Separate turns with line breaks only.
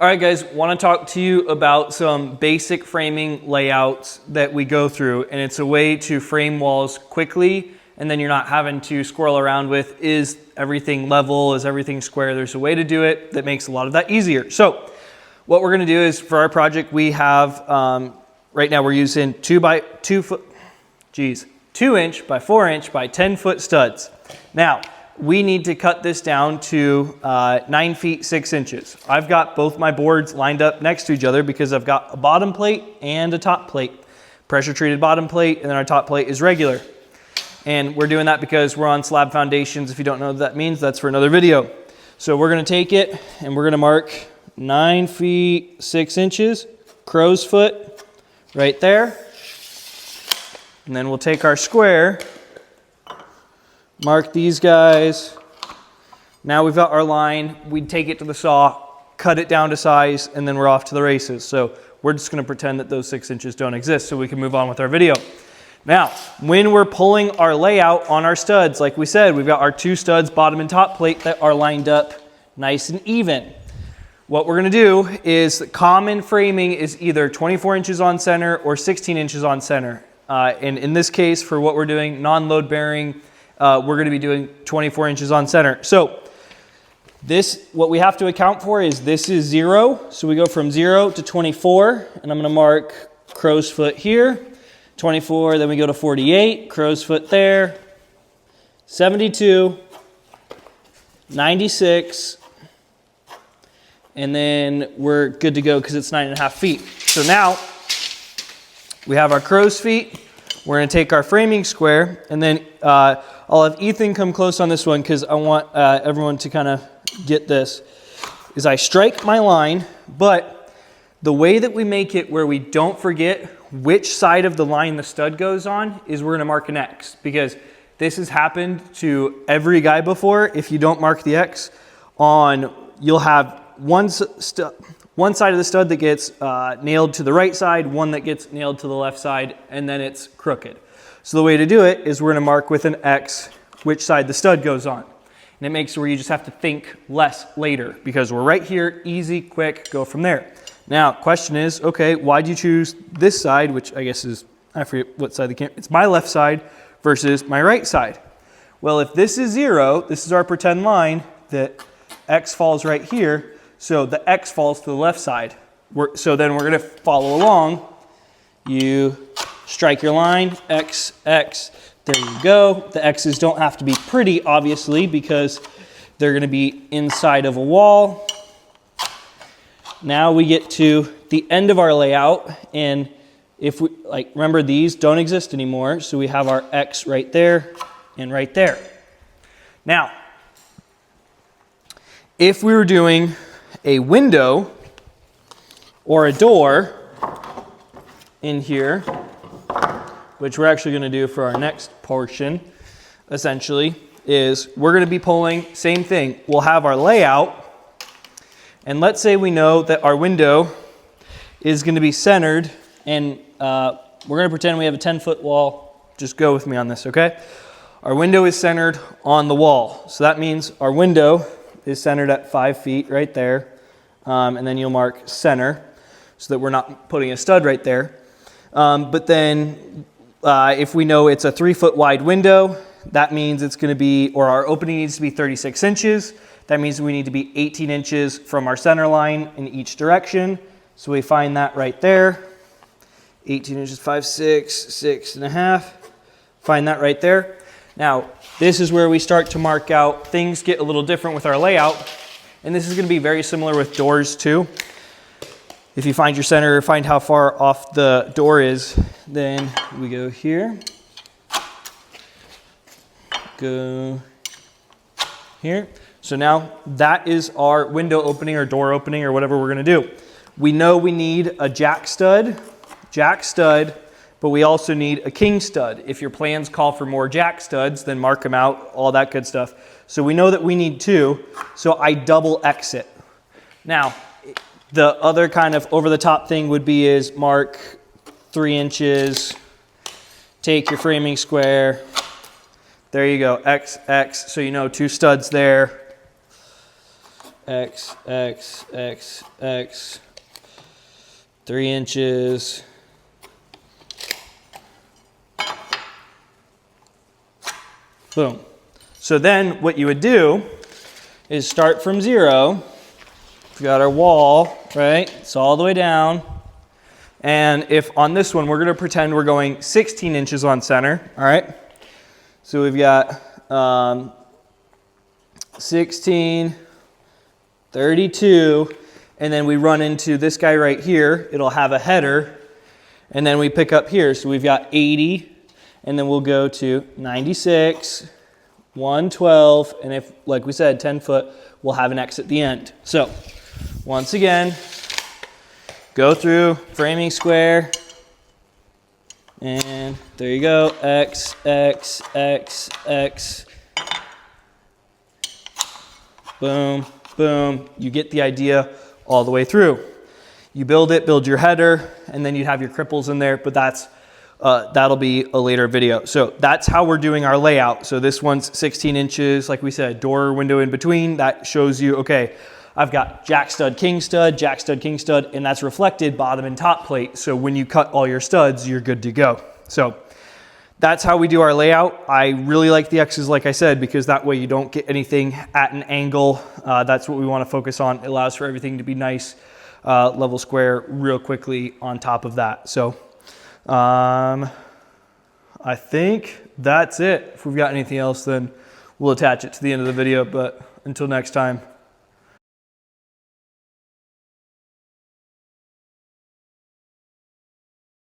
All right, guys, want to talk to you about some basic framing layouts that we go through, and it's a way to frame walls quickly, and then you're not having to squirrel around with, is everything level, is everything square? There's a way to do it that makes a lot of that easier. So what we're going to do is, for our project, we have, right now we're using 2 inch by 4 inch by 10 foot studs. Now, we need to cut this down to 9 feet 6 inches. I've got both my boards lined up next to each other because I've got a bottom plate and a top plate. Pressure treated bottom plate, and then our top plate is regular. And we're doing that because we're on slab foundations. If you don't know what that means, that's for another video. So we're gonna take it and we're gonna mark 9 feet 6 inches, crow's foot right there. And then we'll take our square, mark these guys. Now we've got our line. We'd take it to the saw, cut it down to size, and then we're off to the races. So we're just gonna pretend that those 6 inches don't exist so we can move on with our video. Now, when we're pulling our layout on our studs, like we said, we've got our 2 studs, bottom and top plate, that are lined up nice and even. What we're gonna do is, common framing is either 24 inches on center or 16 inches on center. And in this case, for what we're doing, non-load bearing, we're going to be doing 24 inches on center. So this, what we have to account for is this is 0. So we go from 0 to 24, and I'm going to mark crow's foot here, 24, then we go to 48, crow's foot there, 72, 96, and then we're good to go because it's 9.5 feet. So now we have our crow's feet. We're going to take our framing square, and then I'll have Ethan come close on this one because I want everyone to kind of get this. Is I strike my line, but the way that we make it where we don't forget which side of the line the stud goes on is we're going to mark an X, because this has happened to every guy before. If you don't mark the X on, you'll have one side of the stud that gets nailed to the right side, one that gets nailed to the left side, and then it's crooked. So the way to do it is we're going to mark with an X which side the stud goes on. And it makes it where you just have to think less later, because we're right here, easy, quick, go from there. Now, question is, okay, why'd you choose this side, which I guess is, I forget what side the camera, it's my left side versus my right side. Well, if this is 0, this is our pretend line, that X falls right here, so the X falls to the left side. So then we're going to follow along. You strike your line, X, X, there you go. The X's don't have to be pretty, obviously, because they're going to be inside of a wall. Now we get to the end of our layout, and if we, remember, these don't exist anymore, so we have our X right there and right there. Now, if we were doing a window or a door in here, which we're actually going to do for our next portion, essentially, is we're going to be pulling, same thing, we'll have our layout, and let's say we know that our window is going to be centered, and we're going to pretend we have a 10-foot wall. Just go with me on this, okay? Our window is centered on the wall, so that means our window is centered at 5 feet right there, and then you'll mark center so that we're not putting a stud right there. But then if we know it's a 3-foot wide window, that means it's going to be, or our opening needs to be 36 inches. That means we need to be 18 inches from our center line in each direction. So we find that right there. 18 inches, 5, 6, 6.5. Find that right there. Now, this is where we start to mark out. Things get a little different with our layout, and this is going to be very similar with doors too. If you find your center, find how far off the door is, then we go here, go here. So now that is our window opening or door opening or whatever we're going to do. We know we need a jack stud, but we also need a king stud. If your plans call for more jack studs, then mark them out, all that good stuff. So we know that we need 2, so I double X it. Now, the other kind of over-the-top thing would be is mark 3 inches, take your framing square, there you go, X, X, so you know 2 studs there. X, X, X, X, 3 inches. Boom. So then what you would do is start from 0. We've got our wall, right? It's all the way down. And if on this one, we're gonna pretend we're going 16 inches on center, all right? So we've got 16, 32, and then we run into this guy right here. It'll have a header, and then we pick up here. So we've got 80, and then we'll go to 96, 112, and if, like we said, 10 foot, we'll have an X at the end. So once again, go through framing square, and there you go, X, X, X, X. Boom, boom. You get the idea all the way through. You build it, build your header, and then you have your cripples in there, but that'll be a later video. So that's how we're doing our layout. So this one's 16 inches, like we said, door, window in between. That shows you, okay, I've got jack stud, king stud, jack stud, king stud, and that's reflected bottom and top plate. So when you cut all your studs, you're good to go. So that's how we do our layout. I really like the X's, like I said, because that way you don't get anything at an angle. That's what we want to focus on. It allows for everything to be nice, level square real quickly on top of that. So I think that's it. If we've got anything else, then we'll attach it to the end of the video. But until next time,